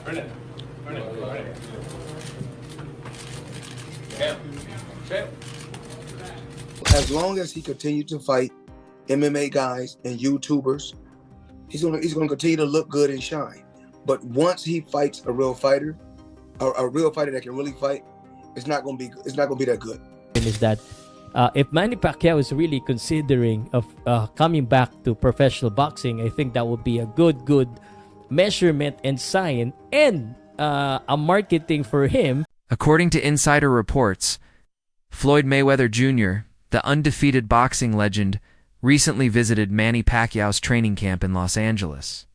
Turn it. Turn it. Turn it. Bam. Bam. As long as he continues to fight MMA guys and YouTubers, he's gonna continue to look good and shine. But once he fights a real fighter, a real fighter that can really fight, it's not gonna be that good. Is that if Manny Pacquiao is really considering of coming back to professional boxing, I think that would be a good measurement and sign and a marketing for him. According to insider reports, Floyd Mayweather Jr., the undefeated boxing legend, recently visited Manny Pacquiao's training camp in Los Angeles.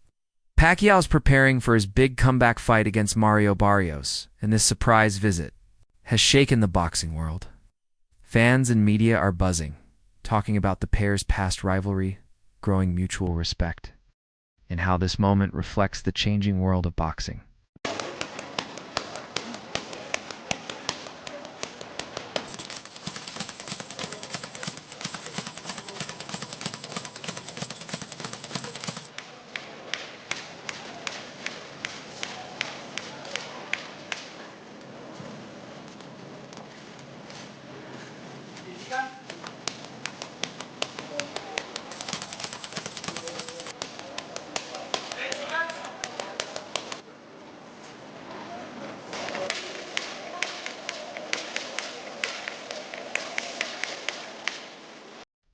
Pacquiao's preparing for his big comeback fight against Mario Barrios, and this surprise visit has shaken the boxing world. Fans and media are buzzing, talking about the pair's past rivalry, growing mutual respect, and how this moment reflects the changing world of boxing.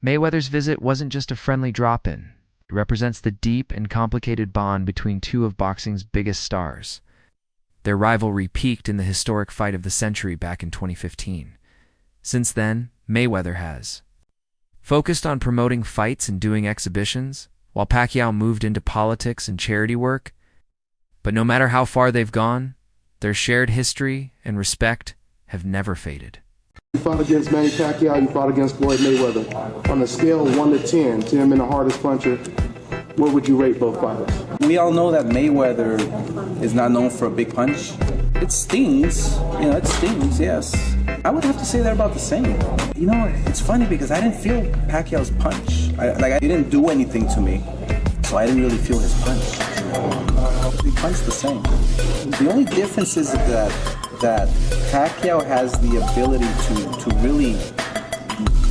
Mayweather's visit wasn't just a friendly drop-in. It represents the deep and complicated bond between two of boxing's biggest stars. Their rivalry peaked in the historic fight of the century back in 2015. Since then, Mayweather has focused on promoting fights and doing exhibitions, while Pacquiao moved into politics and charity work. But no matter how far they've gone, their shared history and respect have never faded. You fought against Manny Pacquiao, you fought against Floyd Mayweather. On a scale of 1 to 10, 10 being the hardest puncher, what would you rate both fighters? We all know that Mayweather is not known for a big punch. It stings, it stings, yes. I would have to say they're about the same. It's funny because I didn't feel Pacquiao's punch. He didn't do anything to me, so I didn't really feel his punch. He punched the same. The only difference is that Pacquiao has the ability to really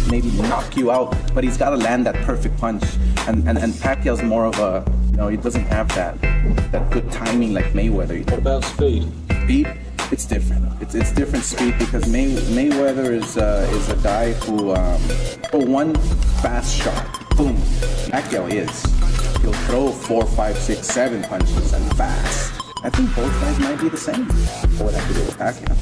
maybe knock you out, but he's got to land that perfect punch. And Pacquiao's more of a, he doesn't have that good timing like Mayweather. What about speed? Speed, it's different. It's different speed because Mayweather is a guy who one fast shot, boom. Pacquiao he'll throw 4, 5, 6, 7 punches and fast. I think both guys might be the same. What would have to do with Pacquiao?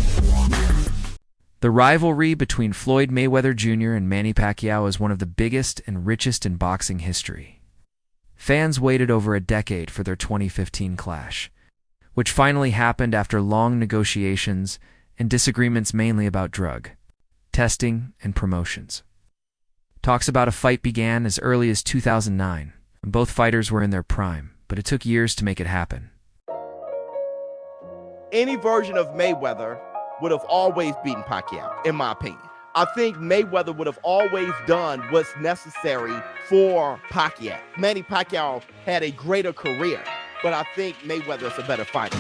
The rivalry between Floyd Mayweather Jr. and Manny Pacquiao is one of the biggest and richest in boxing history. Fans waited over a decade for their 2015 clash, which finally happened after long negotiations and disagreements mainly about drug testing and promotions. Talks about a fight began as early as 2009, and both fighters were in their prime, but it took years to make it happen. Any version of Mayweather would have always beaten Pacquiao, in my opinion. I think Mayweather would have always done what's necessary for Pacquiao. Manny Pacquiao had a greater career, but I think Mayweather's a better fighter.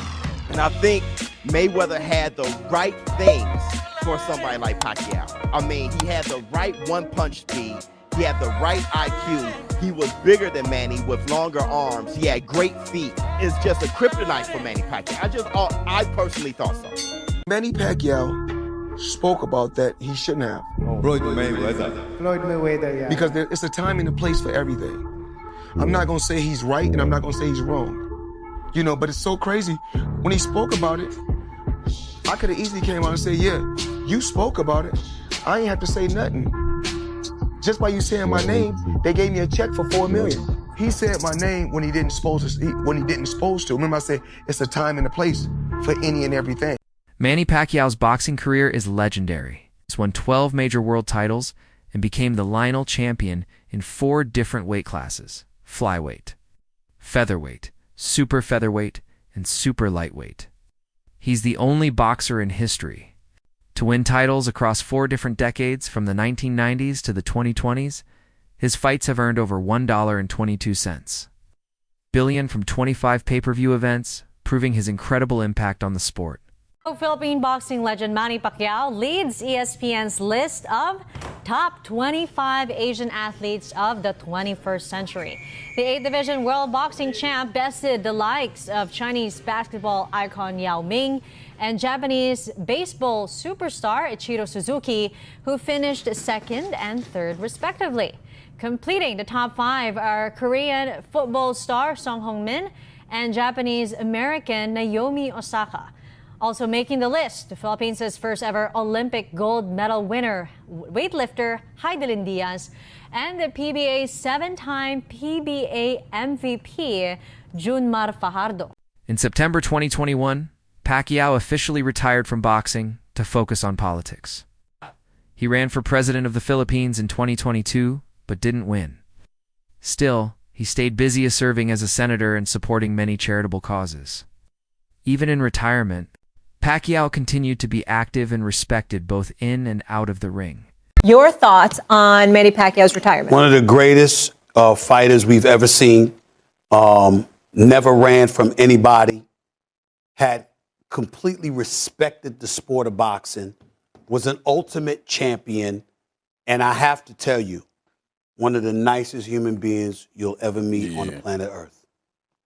And I think Mayweather had the right things for somebody like Pacquiao. I mean, he had the right one-punch speed. He had the right IQ. He was bigger than Manny with longer arms. He had great feet. It's just a kryptonite for Manny Pacquiao. I personally thought so. Manny Pacquiao spoke about that he shouldn't have. Floyd Mayweather. Floyd Mayweather, yeah. Because it's a time and a place for everything. I'm not going to say he's right and I'm not going to say he's wrong. But it's so crazy. When he spoke about it, I could have easily came out and said, yeah, you spoke about it. I ain't have to say nothing. Just by you saying my name, they gave me a check for $4 million. He said my name when he didn't supposed to. Remember I said it's a time and a place for any and everything. Manny Pacquiao's boxing career is legendary. He's won 12 major world titles and became the lineal champion in 4 different weight classes: flyweight, featherweight, super featherweight, and super lightweight. He's the only boxer in history to win titles across 4 different decades from the 1990s to the 2020s. His fights have earned over $1.22 billion from 25 pay-per-view events, proving his incredible impact on the sport. Philippine boxing legend Manny Pacquiao leads ESPN's list of top 25 Asian athletes of the 21st century. The 8th Division World Boxing Champ bested the likes of Chinese basketball icon Yao Ming and Japanese baseball superstar Ichiro Suzuki, who finished second and third respectively. Completing the top 5 are Korean football star Song Hong-min and Japanese-American Naomi Osaka. Also making the list, the Philippines' first ever Olympic gold medal winner, weightlifter Heidelin Diaz, and the PBA's 7-time PBA MVP, Junmar Fajardo. In September 2021, Pacquiao officially retired from boxing to focus on politics. He ran for president of the Philippines in 2022, but didn't win. Still, he stayed busy serving as a senator and supporting many charitable causes. Even in retirement, Pacquiao continued to be active and respected both in and out of the ring. Your thoughts on Manny Pacquiao's retirement? One of the greatest fighters we've ever seen. Never ran from anybody. Had completely respected the sport of boxing. Was an ultimate champion. And I have to tell you, one of the nicest human beings you'll ever meet on the planet Earth.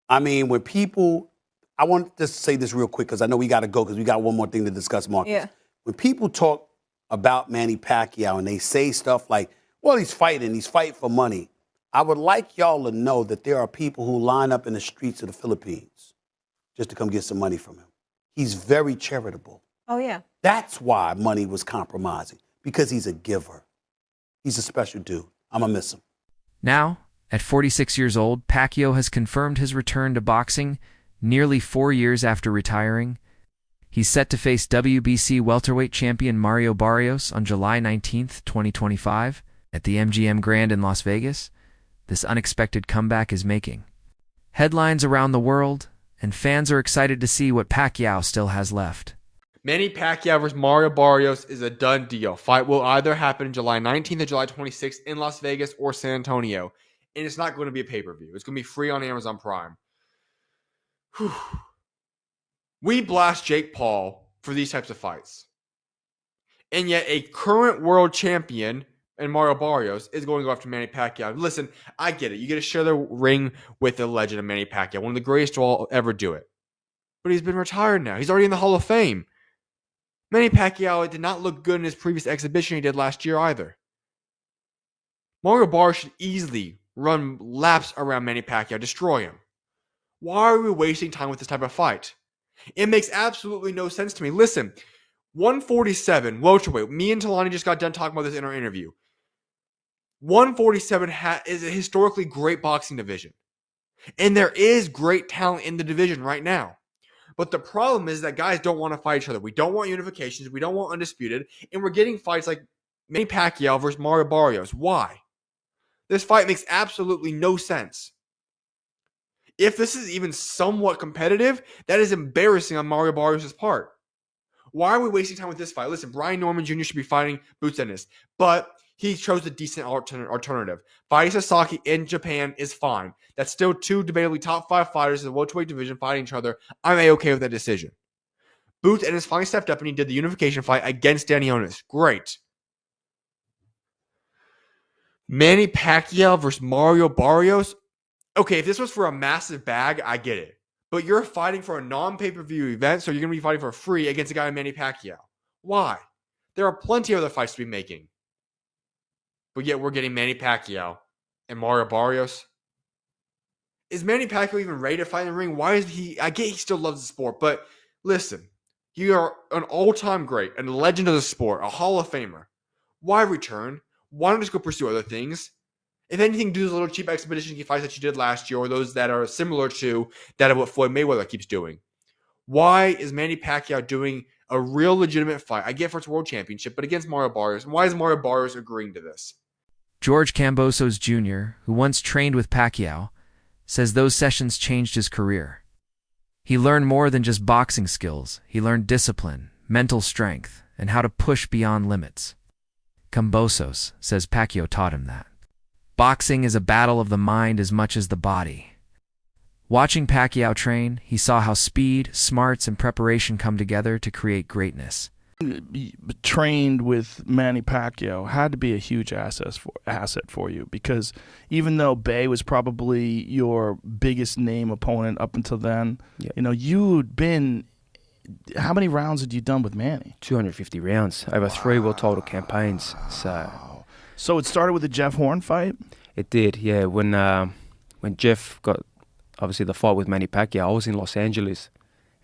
I mean, when people... I want to just say this real quick because I know we got to go because we got one more thing to discuss, Marcus. Yeah. When people talk about Manny Pacquiao and they say stuff like, well, he's fighting for money. I would like y'all to know that there are people who line up in the streets of the Philippines just to come get some money from him. He's very charitable. Oh, yeah. That's why money was compromising, because he's a giver. He's a special dude. I'm going to miss him. Now, at 46 years old, Pacquiao has confirmed his return to boxing nearly 4 years after retiring. He's set to face WBC welterweight champion Mario Barrios on July 19, 2025, at the MGM Grand in Las Vegas. This unexpected comeback is making headlines around the world, and fans are excited to see what Pacquiao still has left. Manny Pacquiao versus Mario Barrios is a done deal. Fight will either happen July 19th or July 26th in Las Vegas or San Antonio. And it's not going to be a pay-per-view. It's going to be free on Amazon Prime. Whew. We blast Jake Paul for these types of fights. And yet a current world champion in Mario Barrios is going to go after Manny Pacquiao. Listen, I get it. You get to share the ring with the legend of Manny Pacquiao, one of the greatest to all ever do it. But he's been retired now. He's already in the Hall of Fame. Manny Pacquiao did not look good in his previous exhibition he did last year either. Mario Barrios should easily run laps around Manny Pacquiao, destroy him. Why are we wasting time with this type of fight? It makes absolutely no sense to me. Listen, 147, welterweight. Me and Talani just got done talking about this in our interview. 147 is a historically great boxing division. And there is great talent in the division right now. But the problem is that guys don't want to fight each other. We don't want unifications. We don't want undisputed. And we're getting fights like Manny Pacquiao versus Mario Barrios. Why? This fight makes absolutely no sense. If this is even somewhat competitive, that is embarrassing on Mario Barrios' part. Why are we wasting time with this fight? Listen, Brian Norman Jr. should be fighting Boots Ennis, but he chose a decent alternative. Fighting Sasaki in Japan is fine. That's still two debatably top 5 fighters in the welterweight division fighting each other. I'm A-okay with that decision. Boots Ennis finally stepped up and he did the unification fight against Danny Onis. Great. Manny Pacquiao versus Mario Barrios. Okay, if this was for a massive bag, I get it. But you're fighting for a non-pay-per-view event, so you're going to be fighting for free against a guy like Manny Pacquiao. Why? There are plenty of other fights to be making. But yet we're getting Manny Pacquiao and Mario Barrios. Is Manny Pacquiao even ready to fight in the ring? Why is he... I get he still loves the sport, but listen. You are an all-time great, a legend of the sport, a Hall of Famer. Why return? Why not just go pursue other things? If anything, do those little cheap expedition fights that you did last year, or those that are similar to that of what Floyd Mayweather keeps doing. Why is Manny Pacquiao doing a real legitimate fight? I get for its world championship, but against Mario Barrios. And why is Mario Barrios agreeing to this? George Kambosos Jr., who once trained with Pacquiao, says those sessions changed his career. He learned more than just boxing skills. He learned discipline, mental strength, and how to push beyond limits. Kambosos says Pacquiao taught him that. Boxing is a battle of the mind as much as the body. Watching Pacquiao train, he saw how speed, smarts, and preparation come together to create greatness. Trained with Manny Pacquiao had to be a huge asset for you, because even though Bay was probably your biggest name opponent up until then, you'd been. How many rounds had you done with Manny? 250 rounds over 3 world title campaigns. So it started with the Jeff Horn fight? It did, yeah. When Jeff got, obviously, the fight with Manny Pacquiao, I was in Los Angeles,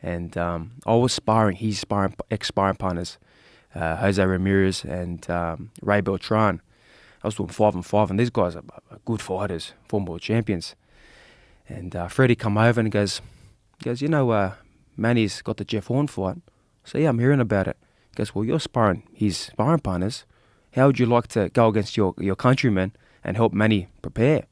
and I was sparring his ex-sparring partners, Jose Ramirez and Ray Beltran. I was doing 5-5, and these guys are good fighters, former world champions. And Freddie come over and goes, Manny's got the Jeff Horn fight. So yeah, I'm hearing about it. He goes, well, you're sparring his sparring partners. How would you like to go against your countrymen and help Manny prepare?